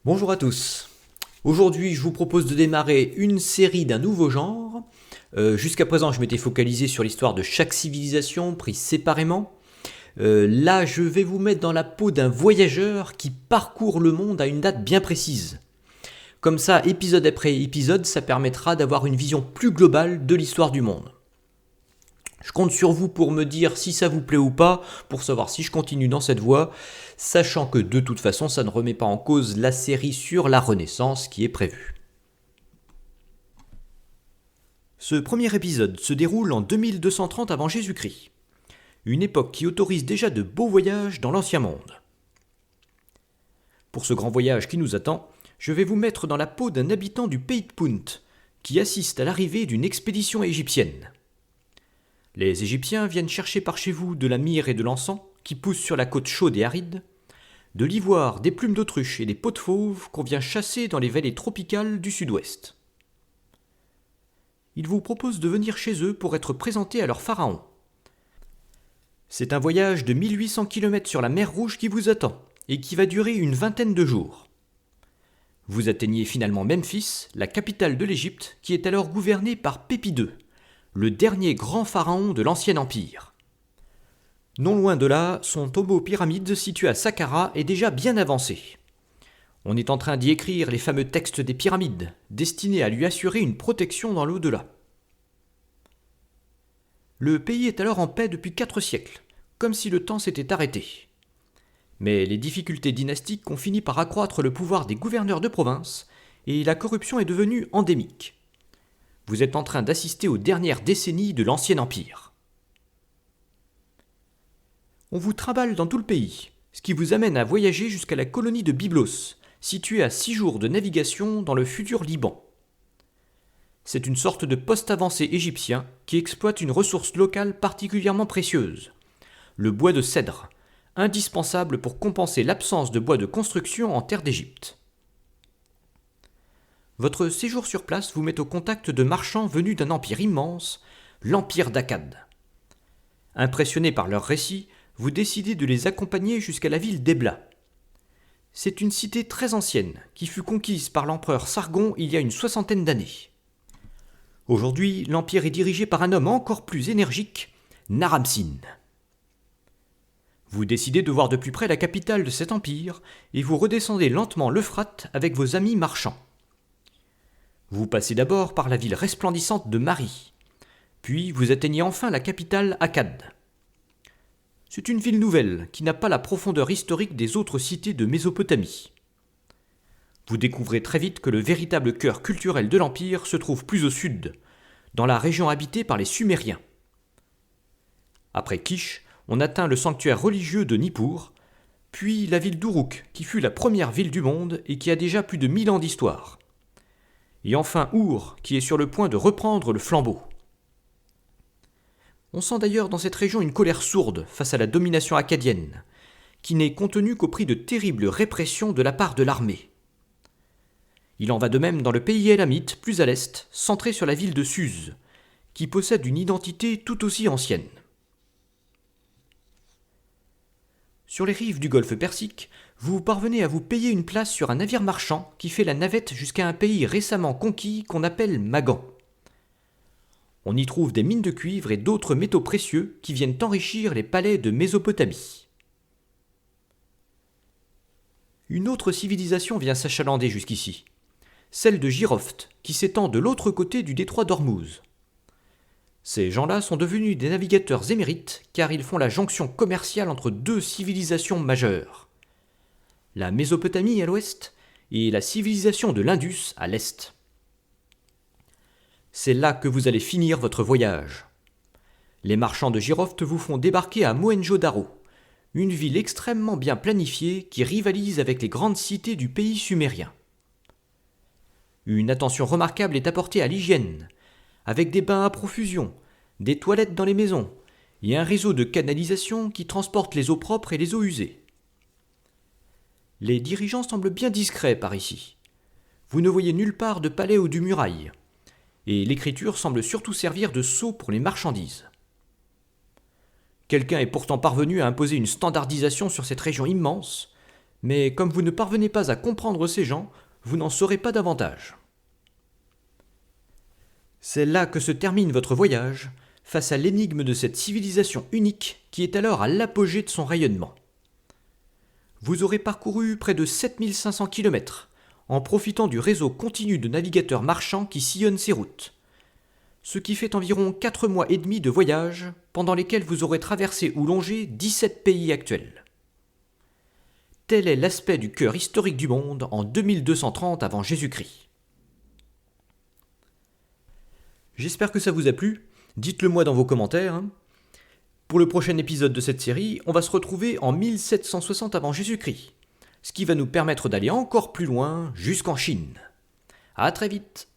Bonjour à tous. Aujourd'hui, je vous propose de démarrer une série d'un nouveau genre. Jusqu'à présent, je m'étais focalisé sur l'histoire de chaque civilisation prise séparément. Là, je vais vous mettre dans la peau d'un voyageur qui parcourt le monde à une date bien précise. Comme ça, épisode après épisode, ça permettra d'avoir une vision plus globale de l'histoire du monde. Je compte sur vous pour me dire si ça vous plaît ou pas, pour savoir si je continue dans cette voie, sachant que de toute façon ça ne remet pas en cause la série sur la Renaissance qui est prévue. Ce premier épisode se déroule en 2230 avant Jésus-Christ, une époque qui autorise déjà de beaux voyages dans l'Ancien Monde. Pour ce grand voyage qui nous attend, je vais vous mettre dans la peau d'un habitant du pays de Punt, qui assiste à l'arrivée d'une expédition égyptienne. Les Égyptiens viennent chercher par chez vous de la myrrhe et de l'encens qui poussent sur la côte chaude et aride, de l'ivoire, des plumes d'autruche et des peaux de fauve qu'on vient chasser dans les vallées tropicales du sud-ouest. Ils vous proposent de venir chez eux pour être présentés à leur pharaon. C'est un voyage de 1800 km sur la mer Rouge qui vous attend et qui va durer une vingtaine de jours. Vous atteignez finalement Memphis, la capitale de l'Égypte, qui est alors gouvernée par Pépi II, le dernier grand pharaon de l'Ancien Empire. Non loin de là, son tombeau pyramide situé à Saqqara est déjà bien avancé. On est en train d'y écrire les fameux textes des pyramides, destinés à lui assurer une protection dans l'au-delà. Le pays est alors en paix depuis 4 siècles, comme si le temps s'était arrêté. Mais les difficultés dynastiques ont fini par accroître le pouvoir des gouverneurs de province, et la corruption est devenue endémique. Vous êtes en train d'assister aux dernières décennies de l'Ancien Empire. On vous trimballe dans tout le pays, ce qui vous amène à voyager jusqu'à la colonie de Byblos, située à 6 jours de navigation dans le futur Liban. C'est une sorte de poste avancé égyptien qui exploite une ressource locale particulièrement précieuse, le bois de cèdre, indispensable pour compenser l'absence de bois de construction en terre d'Égypte. Votre séjour sur place vous met au contact de marchands venus d'un empire immense, l'empire d'Akkad. Impressionné par leurs récits, vous décidez de les accompagner jusqu'à la ville d'Ebla. C'est une cité très ancienne qui fut conquise par l'empereur Sargon il y a une 60aine d'années. Aujourd'hui, l'empire est dirigé par un homme encore plus énergique, Naram-Sin. Vous décidez de voir de plus près la capitale de cet empire et vous redescendez lentement l'Euphrate avec vos amis marchands. Vous passez d'abord par la ville resplendissante de Mari, puis vous atteignez enfin la capitale Akkad. C'est une ville nouvelle qui n'a pas la profondeur historique des autres cités de Mésopotamie. Vous découvrez très vite que le véritable cœur culturel de l'Empire se trouve plus au sud, dans la région habitée par les Sumériens. Après Kish, on atteint le sanctuaire religieux de Nippur, puis la ville d'Uruk, qui fut la première ville du monde et qui a déjà plus de 1000 ans d'histoire. Et enfin Our, qui est sur le point de reprendre le flambeau. On sent d'ailleurs dans cette région une colère sourde face à la domination akkadienne, qui n'est contenue qu'au prix de terribles répressions de la part de l'armée. Il en va de même dans le pays élamite, plus à l'est, centré sur la ville de Suse, qui possède une identité tout aussi ancienne. Sur les rives du golfe Persique, vous parvenez à vous payer une place sur un navire marchand qui fait la navette jusqu'à un pays récemment conquis qu'on appelle Magan. On y trouve des mines de cuivre et d'autres métaux précieux qui viennent enrichir les palais de Mésopotamie. Une autre civilisation vient s'achalander jusqu'ici, celle de Jiroft, qui s'étend de l'autre côté du détroit d'Ormuz. Ces gens-là sont devenus des navigateurs émérites car ils font la jonction commerciale entre 2 civilisations majeures. La Mésopotamie à l'ouest et la civilisation de l'Indus à l'est. C'est là que vous allez finir votre voyage. Les marchands de Jiroft vous font débarquer à Mohenjo-Daro, une ville extrêmement bien planifiée qui rivalise avec les grandes cités du pays sumérien. Une attention remarquable est apportée à l'hygiène, avec des bains à profusion, des toilettes dans les maisons et un réseau de canalisation qui transporte les eaux propres et les eaux usées. Les dirigeants semblent bien discrets par ici. Vous ne voyez nulle part de palais ou de murailles, et l'écriture semble surtout servir de sceau pour les marchandises. Quelqu'un est pourtant parvenu à imposer une standardisation sur cette région immense, Mais comme vous ne parvenez pas à comprendre ces gens, vous n'en saurez pas davantage. C'est là que se termine votre voyage, face à l'énigme de cette civilisation unique qui est alors à l'apogée de son rayonnement. Vous aurez parcouru près de 7500 km, en profitant du réseau continu de navigateurs marchands qui sillonnent ces routes, ce qui fait environ 4 mois et demi de voyage, pendant lesquels vous aurez traversé ou longé 17 pays actuels. Tel est l'aspect du cœur historique du monde en 2230 avant Jésus-Christ. J'espère que ça vous a plu, dites-le moi dans vos commentaires. Pour le prochain épisode de cette série, on va se retrouver en 1760 avant Jésus-Christ, ce qui va nous permettre d'aller encore plus loin jusqu'en Chine. À très vite.